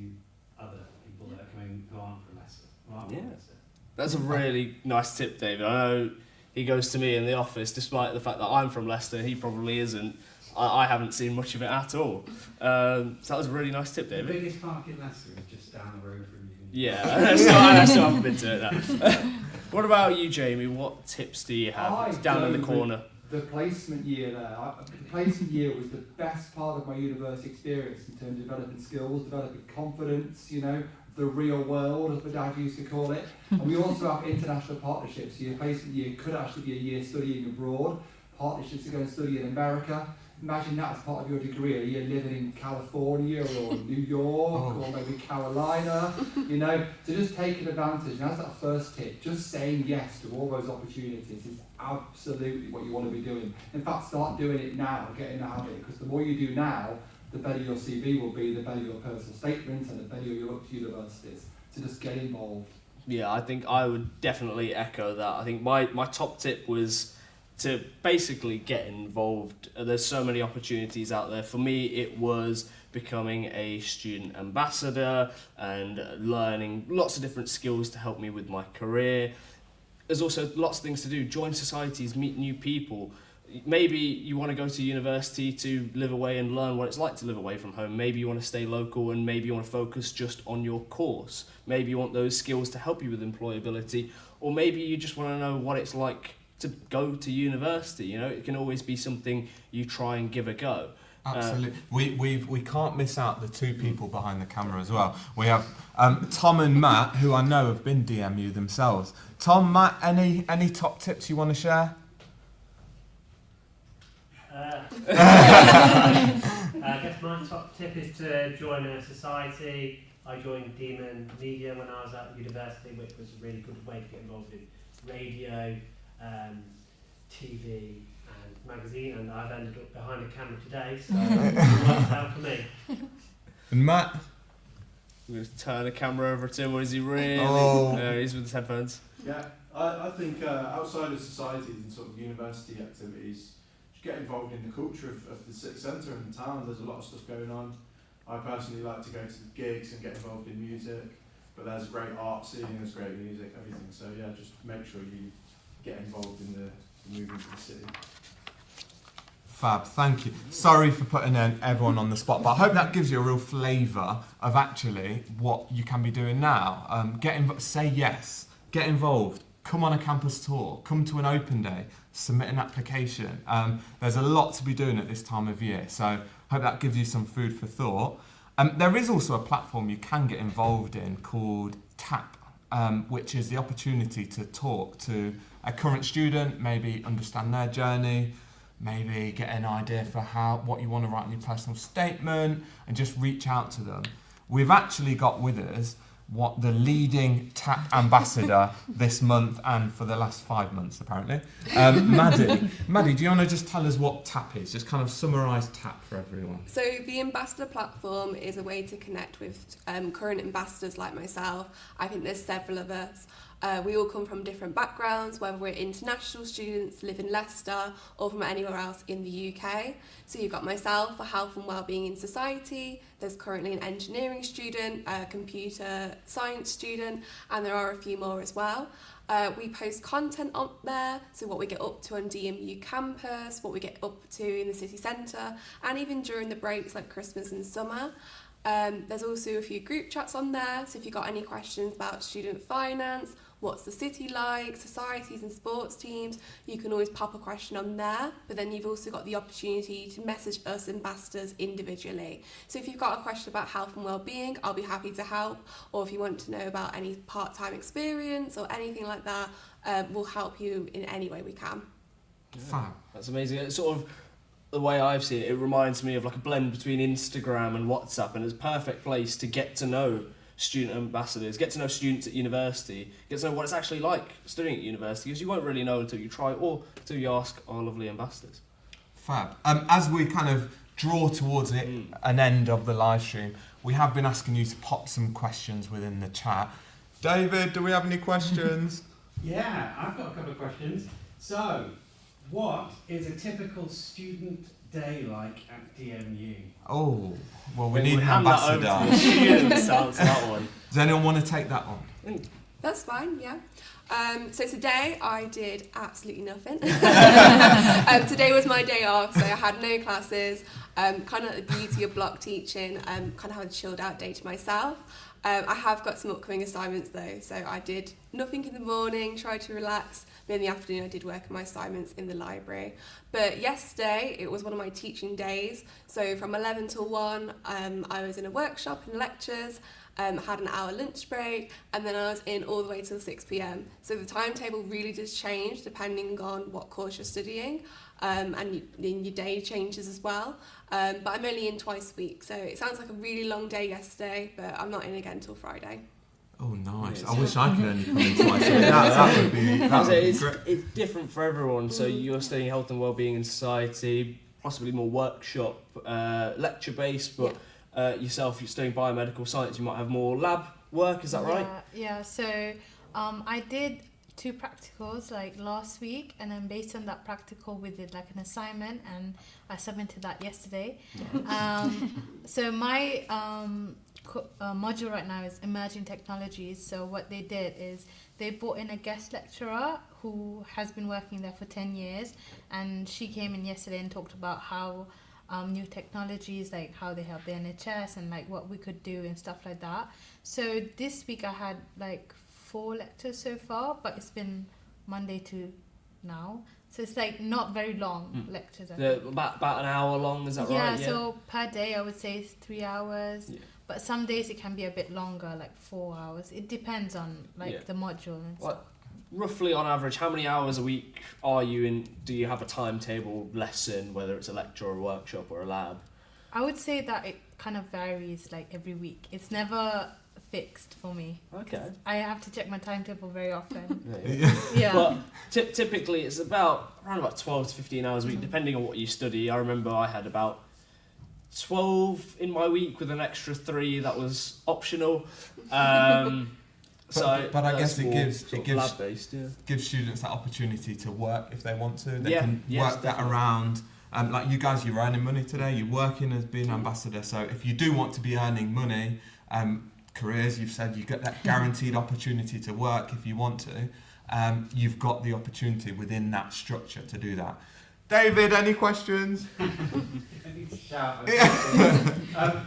other people that are coming who aren't from Leicester. Leicester. That's a really nice tip, David. I know he goes to me in the office, despite the fact that I'm from Leicester, he probably isn't. I haven't seen much of it at all. So that was a really nice tip, David. The biggest park in Leicester is just down the road from you. Yeah, I still haven't been to it. What about you, Jamie? What tips do you have? It's down in the corner. The placement year there. The placement year was the best part of my university experience in terms of developing skills, developing confidence, the real world, as my dad used to call it. And we also have international partnerships. So your placement year could actually be a year studying abroad, partnerships to go and study in America, imagine that as part of your degree. You're living in California or New York or maybe Carolina, you know. So just taking advantage, and that's that first tip, just saying yes to all those opportunities is absolutely what you want to be doing. In fact, start doing it now, get in the habit, because the more you do now, the better your CV will be, the better your personal statement, and the better you look to universities. So just get involved. Yeah, I think I would definitely echo that. I think my top tip was to basically get involved. There's so many opportunities out there. For me, it was becoming a student ambassador and learning lots of different skills to help me with my career. There's also lots of things to do. Join societies, meet new people. Maybe you want to go to university to live away and learn what it's like to live away from home. Maybe you want to stay local and maybe you want to focus just on your course. Maybe you want those skills to help you with employability. Or maybe you just want to know what it's like to go to university. You know, it can always be something you try and give a go. Absolutely. We can't miss out the two people behind the camera as well. We have Tom and Matt, who I know have been DMU themselves. Tom, Matt, any top tips you want to share? I guess my top tip is to join a society. I joined Demon Media when I was at university, which was a really good way to get involved in radio, TV and magazine, and I've ended up behind the camera today, so it works out for me. And Matt? I'm going to turn the camera over to him, or is he really? Oh. No, he's with his headphones. Yeah, I think outside of societies and sort of university activities, get involved in the culture of the city centre and the town. There's a lot of stuff going on. I personally like to go to gigs and get involved in music, but there's a great art scene, there's great music, everything. So yeah, just make sure you get involved in the movement of the city. Fab, thank you. Sorry for putting everyone on the spot, but I hope that gives you a real flavour of actually what you can be doing now. Say yes, get involved, come on a campus tour, come to an open day, submit an application. There's a lot to be doing at this time of year, so I hope that gives you some food for thought. There is also a platform you can get involved in called TAP, which is the opportunity to talk to a current student, maybe understand their journey, maybe get an idea for what you want to write in your personal statement, and just reach out to them. We've actually got with us the leading TAP ambassador this month and for the last 5 months, apparently. Maddie, do you want to just tell us what TAP is? Just kind of summarise TAP for everyone. So the ambassador platform is a way to connect with current ambassadors like myself. I think there's several of us. We all come from different backgrounds, whether we're international students, live in Leicester, or from anywhere else in the UK. So you've got myself, a health and wellbeing in society. There's currently an engineering student, a computer science student, and there are a few more as well. We post content up there, so what we get up to on DMU campus, what we get up to in the city centre, and even during the breaks like Christmas and summer. There's also a few group chats on there, so if you've got any questions about student finance, what's the city like, societies and sports teams, you can always pop a question on there, but then you've also got the opportunity to message us ambassadors individually. So if you've got a question about health and wellbeing, I'll be happy to help, or if you want to know about any part-time experience or anything like that, we'll help you in any way we can. Yeah, that's amazing. It's sort of the way I've seen it, it reminds me of like a blend between Instagram and WhatsApp, and it's a perfect place to get to know student ambassadors, get to know students at university, get to know what it's actually like studying at university, because you won't really know until you try or until you ask our lovely ambassadors. Fab. As we kind of draw towards an end of the live stream, we have been asking you to pop some questions within the chat. David, do we have any questions? Yeah, I've got a couple of questions. So, what is a typical student day like at DMU? Oh, well, we need an ambassador. Does anyone want to take that one? That's fine, yeah. So today I did absolutely nothing. Today was my day off, so I had no classes. Kind of the beauty of block teaching, kind of had a chilled out day to myself. I have got some upcoming assignments though, so I did nothing in the morning, tried to relax. Then in the afternoon I did work on my assignments in the library. But yesterday it was one of my teaching days, so from 11 till 1 I was in a workshop and lectures, had an hour lunch break, and then I was in all the way till 6 p.m. So the timetable really does change depending on what course you're studying, and your day changes as well. But I'm only in twice a week, so it sounds like a really long day yesterday, but I'm not in again till Friday. Oh, nice. I wish I could only come in twice a week. That would be great. It's different for everyone. So you're studying health and wellbeing in society, possibly more workshop, lecture based, but yourself, you're studying biomedical science, you might have more lab work, is that right? Yeah, so I did 2 practicals like last week, and then based on that practical we did like an assignment, and I submitted that yesterday. So my module right now is emerging technologies. So what they did is they brought in a guest lecturer who has been working there for 10 years, and she came in yesterday and talked about how new technologies, like how they help the NHS and like what we could do and stuff like that. So this week I had like 4 lectures so far, but it's been Monday to now. So it's like not very long lectures. About an hour long, is that right? Yeah, so per day I would say it's 3 hours. Yeah. But some days it can be a bit longer, like 4 hours. It depends on like the module and stuff. Roughly on average, how many hours a week are you in? Do you have a timetable lesson, whether it's a lecture or a workshop or a lab? I would say that it kind of varies like every week. It's never fixed for me. Okay. I have to check my timetable very often. Yeah. But typically it's around about 12 to 15 hours a week, depending on what you study. I remember I had about 12 in my week with an extra 3 that was optional. But I guess it gives lab-based, gives students that opportunity to work if they want to. They can yes, work that around. Like you guys, you're earning money today. You're working as being an ambassador. So if you do want to be earning money, careers, you've said you get that guaranteed opportunity to work if you want to. You've got the opportunity within that structure to do that. David, any questions? I need to shout.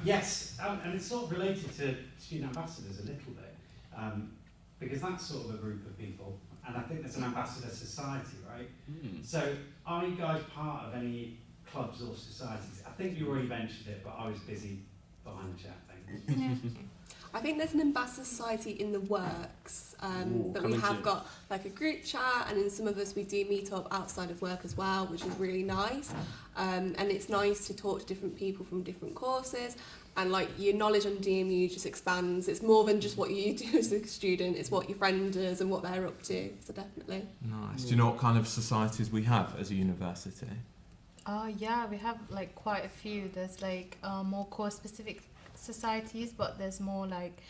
Yes, and it's sort of related to student ambassadors a little bit. Because that's sort of a group of people, and I think there's an ambassador society, right? So are you guys part of any clubs or societies? I think you already mentioned it, but I was busy behind the chat thing. I think there's an ambassador society in the works, but we have got like a group chat, and in some of us we do meet up outside of work as well, which is really nice. And it's nice to talk to different people from different courses, and like your knowledge on DMU just expands. It's more than just what you do as a student, it's what your friend does and what they're up to, so definitely. Nice. Do you know what kind of societies we have as a university? Yeah, we have like quite a few. There's like more course specific societies, but there's more like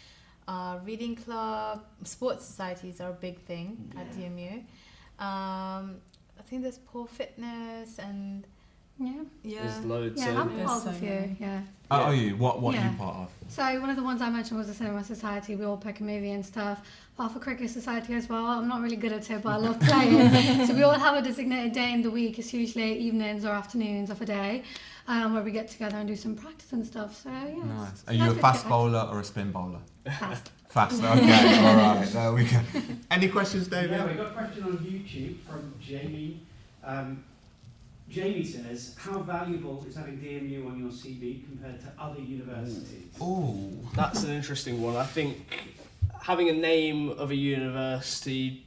reading club, sports societies are a big thing at DMU. I think there's poor fitness and there's loads. Yeah, I'm part of a few. Yeah. Oh, are you? What are you part of? So one of the ones I mentioned was the cinema society. We all pick a movie and stuff. Part of a cricket society as well. I'm not really good at it, but I love playing. So we all have a designated day in the week. It's usually evenings or afternoons of a day, where we get together and do some practice and stuff. So yeah. Nice. Are you a fast bowler or a spin bowler? Fast. Fast. Okay. All right. There we go. Any questions, David? Yeah, we got a question on YouTube from Jamie. Jamie says, how valuable is having DMU on your CV compared to other universities? Oh, that's an interesting one. I think having a name of a university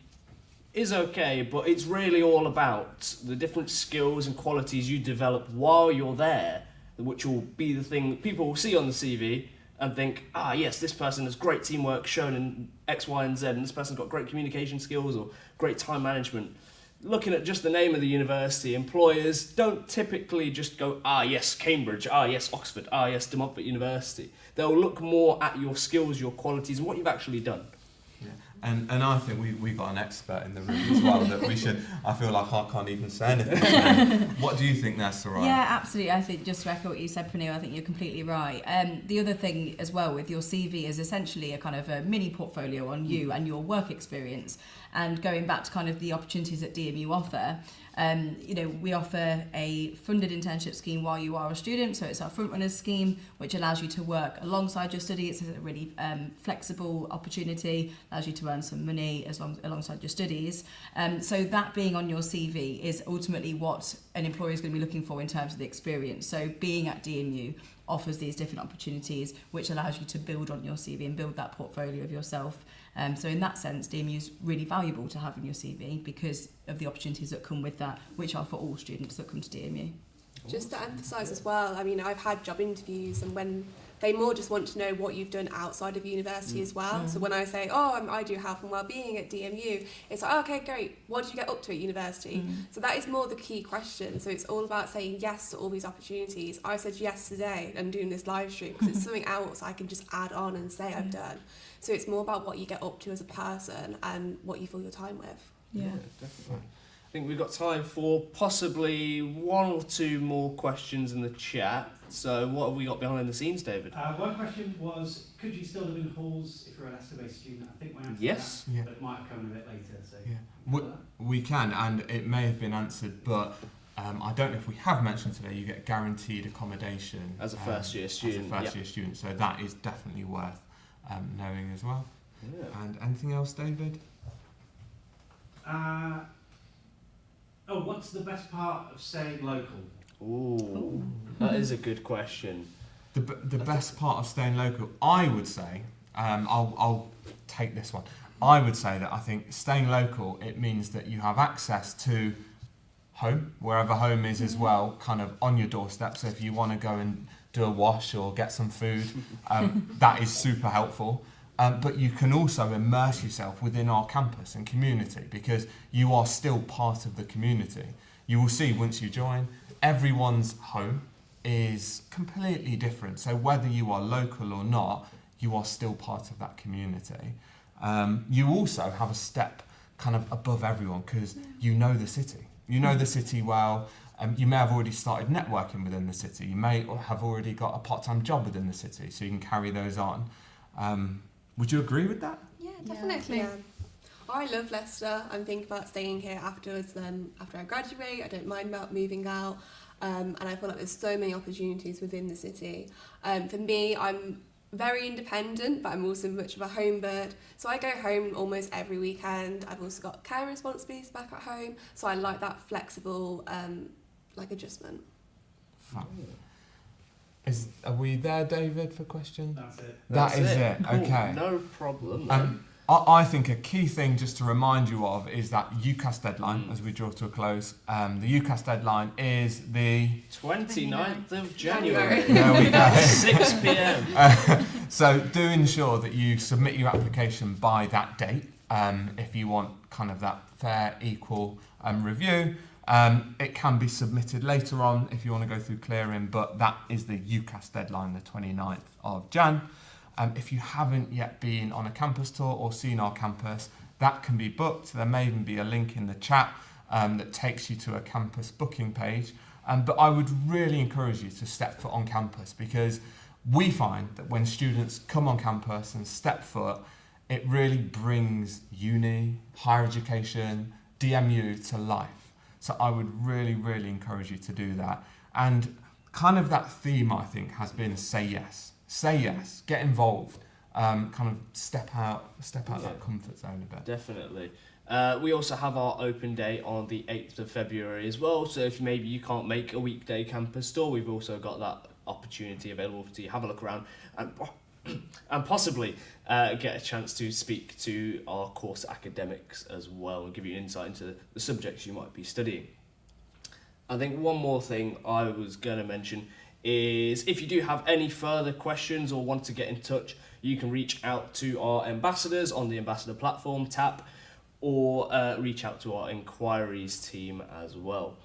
is okay, but it's really all about the different skills and qualities you develop while you're there, which will be the thing people will see on the CV and think, yes, this person has great teamwork shown in X, Y, and Z, and this person's got great communication skills or great time management. Looking at just the name of the university, employers don't typically just go, yes, Cambridge, yes, Oxford, yes, De Montfort University. They'll look more at your skills, your qualities, and what you've actually done. Yeah. And I think we got an expert in the room as well that we should. I feel like I can't even say anything. What do you think there, Soraya? Yeah, absolutely. I think just to echo what you said, Pranil, I think you're completely right. The other thing as well with your CV is essentially a kind of a mini portfolio on you and your work experience. And going back to kind of the opportunities that DMU offer, we offer a funded internship scheme while you are a student. So it's our front runners scheme, which allows you to work alongside your study. It's a really flexible opportunity, allows you to earn some money alongside your studies. So that being on your CV is ultimately what an employer is going to be looking for in terms of the experience. So being at DMU offers these different opportunities, which allows you to build on your CV and build that portfolio of yourself. So in that sense, DMU is really valuable to have in your CV because of the opportunities that come with that, which are for all students that come to DMU. Just to emphasise as well, I mean, I've had job interviews and when they more just want to know what you've done outside of university as well. So when I say, I do health and wellbeing at DMU, it's like, okay, great, what did you get up to at university? So that is more the key question. So it's all about saying yes to all these opportunities. I said yes today and doing this live stream because it's something else I can just add on and say I've done. So it's more about what you get up to as a person and what you fill your time with. Yeah, definitely. I think we've got time for possibly one or two more questions in the chat. So what have we got behind the scenes, David? One question was, could you still live in halls if you're a Leicester-based student? I think we answered Yes. that, Yeah. but it might have come a bit later. So We can, and it may have been answered, but I don't know if we have mentioned today, you get guaranteed accommodation As a first-year student, As a first-year student, so that is definitely worth knowing as well. Yeah. And anything else, David? What's the best part of staying local? Ooh, that is a good question. The best part of staying local, I would say, I'll take this one. I would say that I think staying local, it means that you have access to home, wherever home is as well, kind of on your doorstep. So if you want to go and do a wash or get some food, that is super helpful. But you can also immerse yourself within our campus and community because you are still part of the community. You will see once you join, everyone's home is completely different. So whether you are local or not, you are still part of that community. You also have a step kind of above everyone because you know the city. You know the city well. You may have already started networking within the city. You may have already got a part-time job within the city, so you can carry those on. Would you agree with that? Yeah, definitely. Yeah. I love Leicester. I'm thinking about staying here afterwards. After I graduate, I don't mind about moving out. And I feel like there's so many opportunities within the city. For me, I'm very independent, but I'm also much of a home bird. So I go home almost every weekend. I've also got care responsibilities back at home. So I like that flexible adjustment. Are we there, David, for questions? That's it. That is it. Cool. Okay. No problem. I think a key thing just to remind you of is that UCAS deadline as we draw to a close. The UCAS deadline is the 29th of January. There we go. 6 p.m. So do ensure that you submit your application by that date if you want kind of that fair, equal review. It can be submitted later on if you want to go through clearing, but that is the UCAS deadline, the 29th of Jan. If you haven't yet been on a campus tour or seen our campus, that can be booked. There may even be a link in the chat that takes you to a campus booking page. But I would really encourage you to step foot on campus because we find that when students come on campus and step foot, it really brings uni, higher education, DMU to life. So I would really, really encourage you to do that. And kind of that theme, I think, has been say yes. Say yes, get involved, kind of step out that comfort zone a bit. Definitely. We also have our open day on the 8th of February as well. So if maybe you can't make a weekday campus tour, we've also got that opportunity available to you. Have a look around and possibly get a chance to speak to our course academics as well and give you insight into the subjects you might be studying. I think one more thing I was going to mention is if you do have any further questions or want to get in touch, you can reach out to our ambassadors on the ambassador platform, TAP, or reach out to our inquiries team as well.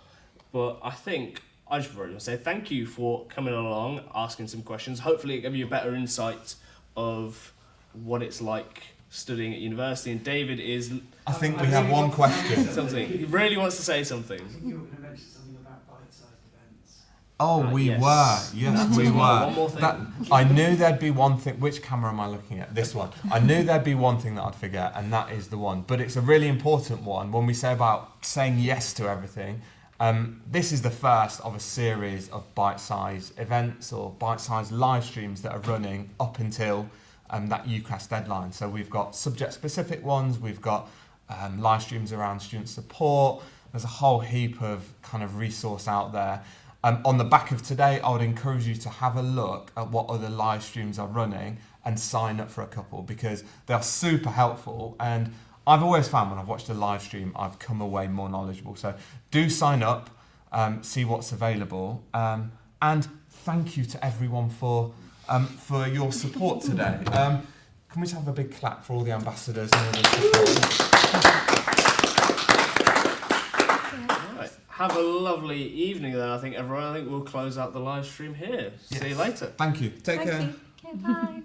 But I think I just really want to say thank you for coming along, asking some questions. Hopefully it gave you a better insight of what it's like studying at university. And David is... I think we have one question. Something. He really wants to say something. You were going to mention something about bite-sized events. Oh, we were. Yes, we were. One more thing. I knew there'd be one thing. Which camera am I looking at? This one. I knew there'd be one thing that I'd forget, and that is the one. But it's a really important one when we say about saying yes to everything. This is the first of a series of bite-sized events or bite-sized live streams that are running up until that UCAS deadline. So we've got subject-specific ones, we've got live streams around student support. There's a whole heap of kind of resource out there. On the back of today, I would encourage you to have a look at what other live streams are running and sign up for a couple, because they are super helpful. And I've always found when I've watched a live stream, I've come away more knowledgeable. So do sign up, see what's available. And thank you to everyone for your support today. Can we just have a big clap for all the ambassadors and all the support? Right. Have a lovely evening then, I think, everyone. I think we'll close out the live stream here. Yes. See you later. Thank you. Take care. Okay, bye.